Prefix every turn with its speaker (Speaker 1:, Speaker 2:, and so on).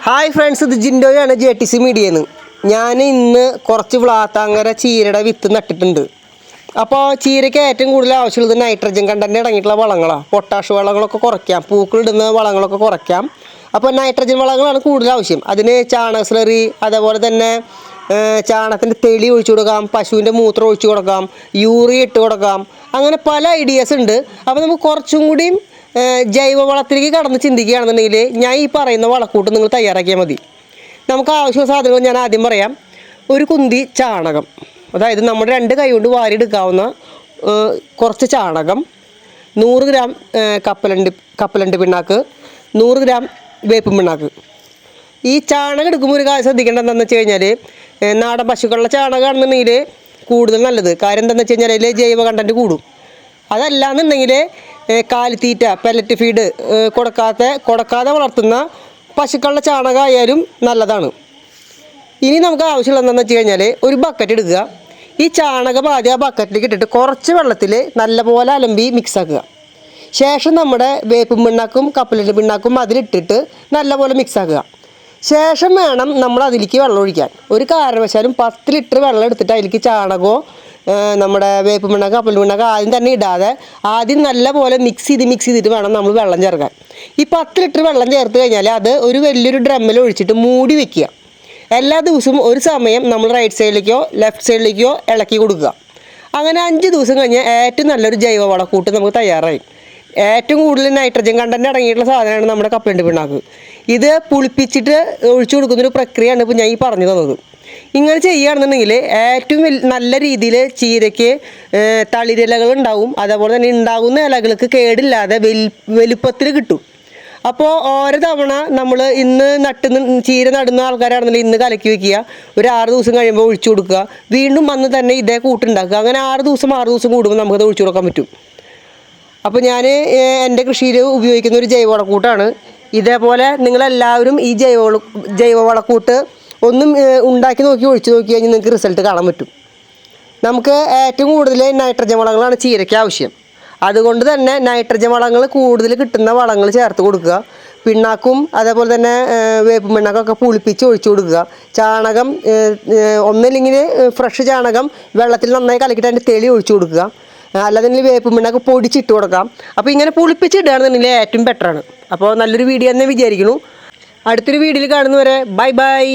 Speaker 1: Hi friends, ഇത് ജിൻഡോയാണ് JTC മീഡിയന്ന്. ഞാൻ ഇന്ന് കുറച്ച് വ്ളാത്താങ്കര ചീരയുടെ വിത്ത് നട്ടിട്ടുണ്ട്. അപ്പോൾ ചീരയ്ക്ക് ഏറ്റവും കൂടുതൽ ആവശ്യമുള്ളത് നൈട്രജൻ കണ്ടന്റ് അടങ്ങിയിട്ടുള്ള വളങ്ങളാണ്. പൊട്ടാഷ് വളങ്ങളൊക്കെ കുറയ്ക്കാം, പൂക്കളിടുന്ന വളങ്ങളൊക്കെ കുറയ്ക്കാം. അപ്പോൾ നൈട്രജൻ വളങ്ങളാണ് കൂടുതൽ ആവശ്യം. അതിന് ചാണക സ്ലറി, അതേപോലെ തന്നെ ചാണകത്തിൻ്റെ തെളി ഒഴിച്ചു കൊടുക്കാം, പശുവിൻ്റെ മൂത്രം ഒഴിച്ചു കൊടുക്കാം, യൂറിയ ഇട്ട് കൊടുക്കാം. അങ്ങനെ പല ഐഡിയാസ് ഉണ്ട്. അപ്പോൾ നമുക്ക് കുറച്ചും കൂടിയും ജൈവവളത്തിലേക്ക് കടന്ന് ചിന്തിക്കുകയാണെന്നുണ്ടെങ്കിൽ ഞാൻ ഈ പറയുന്ന വളക്കൂട്ട് നിങ്ങൾ തയ്യാറാക്കിയാൽ മതി. നമുക്ക് ആവശ്യമുള്ള സാധനങ്ങൾ ഞാൻ ആദ്യം പറയാം. ഒരു കുന്തി ചാണകം, അതായത് നമ്മുടെ 2 കൈ കൊണ്ട് വാരിയെടുക്കാവുന്ന കുറച്ച് ചാണകം, 100 ഗ്രാം കപ്പലണ്ടി പിണ്ണാക്ക്, 100 ഗ്രാം വേപ്പും പിണ്ണാക്ക്. ഈ ചാണകം എടുക്കുമ്പോൾ ഒരു കാര്യം ശ്രദ്ധിക്കേണ്ടത് എന്താണെന്ന് വെച്ച് കഴിഞ്ഞാൽ, നാടൻ പശുക്കളുടെ ചാണകമാണെന്നുണ്ടെങ്കിൽ കൂടുതൽ നല്ലത്. കാര്യം എന്താണെന്ന് വെച്ച് കഴിഞ്ഞാൽ അതിൽ ജൈവ കണ്ടൻറ്റ് കൂടും. അതല്ലാന്നുണ്ടെങ്കിൽ കാലിത്തീറ്റ, പെല്ലറ്റ് ഫീഡ് കൊടുക്കാതെ വളർത്തുന്ന പശുക്കളുടെ ചാണകമായാലും നല്ലതാണ്. ഇനി നമുക്ക് ആവശ്യമുള്ള എന്താണെന്ന് വെച്ച് കഴിഞ്ഞാൽ, ഒരു ബക്കറ്റ് എടുക്കുക. ഈ ചാണകം ആദ്യം ആ ബക്കറ്റിലേക്ക് ഇട്ടിട്ട് കുറച്ച് വെള്ളത്തിൽ നല്ലപോലെ അലമ്പി മിക്സാക്കുക. ശേഷം നമ്മുടെ വേപ്പും പിണ്ണാക്കും കപ്പലണ്ടി പിണ്ണാക്കും അതിലിട്ടിട്ട് നല്ലപോലെ മിക്സാക്കുക. ശേഷം വേണം നമ്മൾ അതിലേക്ക് വെള്ളം ഒഴിക്കാൻ. ഒരു കാരണവശാലും 10 ലിറ്റർ വെള്ളം എടുത്തിട്ട് അതിലേക്ക് ചാണകമോ നമ്മുടെ വേപ്പ് പിണ്ണാക്ക് കപ്പലണ്ടി പിണ്ണാക്ക് ആദ്യം തന്നെ ഇടാതെ ആദ്യം നല്ലപോലെ മിക്സ് ചെയ്തിട്ട് വേണം നമ്മൾ വെള്ളം ചേർക്കാൻ. ഈ 10 ലിറ്റർ വെള്ളം ചേർത്ത് കഴിഞ്ഞാൽ അത് ഒരു വലിയൊരു ഡ്രമ്മിൽ ഒഴിച്ചിട്ട് മൂടി വെക്കുക. എല്ലാ ദിവസവും ഒരു സമയം നമ്മൾ റൈറ്റ് സൈഡിലേക്കോ ലെഫ്റ്റ് സൈഡിലേക്കോ ഇളക്കി കൊടുക്കുക. അങ്ങനെ 5 ദിവസം കഴിഞ്ഞാൽ ഏറ്റവും നല്ലൊരു ജൈവവളക്കൂട്ട് നമുക്ക് തയ്യാറായി. ഏറ്റവും കൂടുതൽ നൈട്രജൻ കണ്ടന്റ് അടങ്ങിയിട്ടുള്ള സാധനമാണ് നമ്മുടെ കപ്പലണ്ടി പിണ്ണാക്ക്. ഇത് പുളിപ്പിച്ചിട്ട് ഒഴിച്ചു കൊടുക്കുന്നൊരു പ്രക്രിയയാണ് ഇപ്പോൾ ഞാൻ ഈ പറഞ്ഞു തന്നത്. ഇങ്ങനെ ചെയ്യുകയാണെന്നുണ്ടെങ്കിൽ ഏറ്റവും നല്ല രീതിയിൽ ചീരയ്ക്ക് തളിരിലകൾ ഉണ്ടാവും. അതേപോലെ തന്നെ ഉണ്ടാകുന്ന ഇലകൾക്ക് കേടില്ലാതെ വലുപ്പത്തിൽ കിട്ടും. അപ്പോൾ ഓരോ തവണ നമ്മൾ ഇന്ന് ചീര നടുന്ന ആൾക്കാരാണെന്നുണ്ടെങ്കിൽ ഇന്ന് കലക്കി വയ്ക്കുക. ഒരു 6 ദിവസം കഴിയുമ്പോൾ ഒഴിച്ചു കൊടുക്കുക. വീണ്ടും വന്ന് തന്നെ ഇതേ കൂട്ടുണ്ടാക്കുക. അങ്ങനെ 6 ദിവസം കൂടുമ്പോൾ നമുക്കത് ഒഴിച്ചു കൊടുക്കാൻ പറ്റും. അപ്പോൾ ഞാൻ എൻ്റെ കൃഷിയിൽ ഉപയോഗിക്കുന്ന ഒരു ജൈവവളക്കൂട്ടാണ്. ഇതേപോലെ നിങ്ങളെല്ലാവരും ഈ ജൈവവളക്കൂട്ട് ഒന്നും ഉണ്ടാക്കി നോക്കി ഒഴിച്ചു നോക്കി കഴിഞ്ഞാൽ നിങ്ങൾക്ക് റിസൾട്ട് കാണാൻ പറ്റും. നമുക്ക് ഏറ്റവും കൂടുതൽ നൈട്രജൻ വളങ്ങളാണ് ചീരയ്ക്ക് ആവശ്യം. അതുകൊണ്ട് തന്നെ നൈട്രജൻ വളങ്ങൾ കൂടുതൽ കിട്ടുന്ന വളങ്ങൾ ചേർത്ത് കൊടുക്കുക. പിണ്ണാക്കും അതേപോലെ തന്നെ വേപ്പും പിണ്ണാക്കൊക്കെ പുളിപ്പിച്ച് ഒഴിച്ചു കൊടുക്കുക. ചാണകം ഒന്നില്ലെങ്കിൽ ഫ്രഷ് ചാണകം വെള്ളത്തിൽ നന്നായി കലക്കിയിട്ട് അതിൻ്റെ തെളി ഒഴിച്ചു കൊടുക്കുക. അല്ലാതെ വേപ്പും പിണ്ണാക്ക് പൊടിച്ചിട്ട് കൊടുക്കാം. അപ്പോൾ ഇങ്ങനെ പുളിപ്പിച്ചിടുകയാണെന്നുണ്ടെങ്കിൽ ഏറ്റവും ബെറ്ററാണ്. അപ്പോൾ നല്ലൊരു വീഡിയോ തന്നെ വിചാരിക്കുന്നു. അടുത്തൊരു വീഡിയോയിൽ കാണുന്നവരെ ബൈ.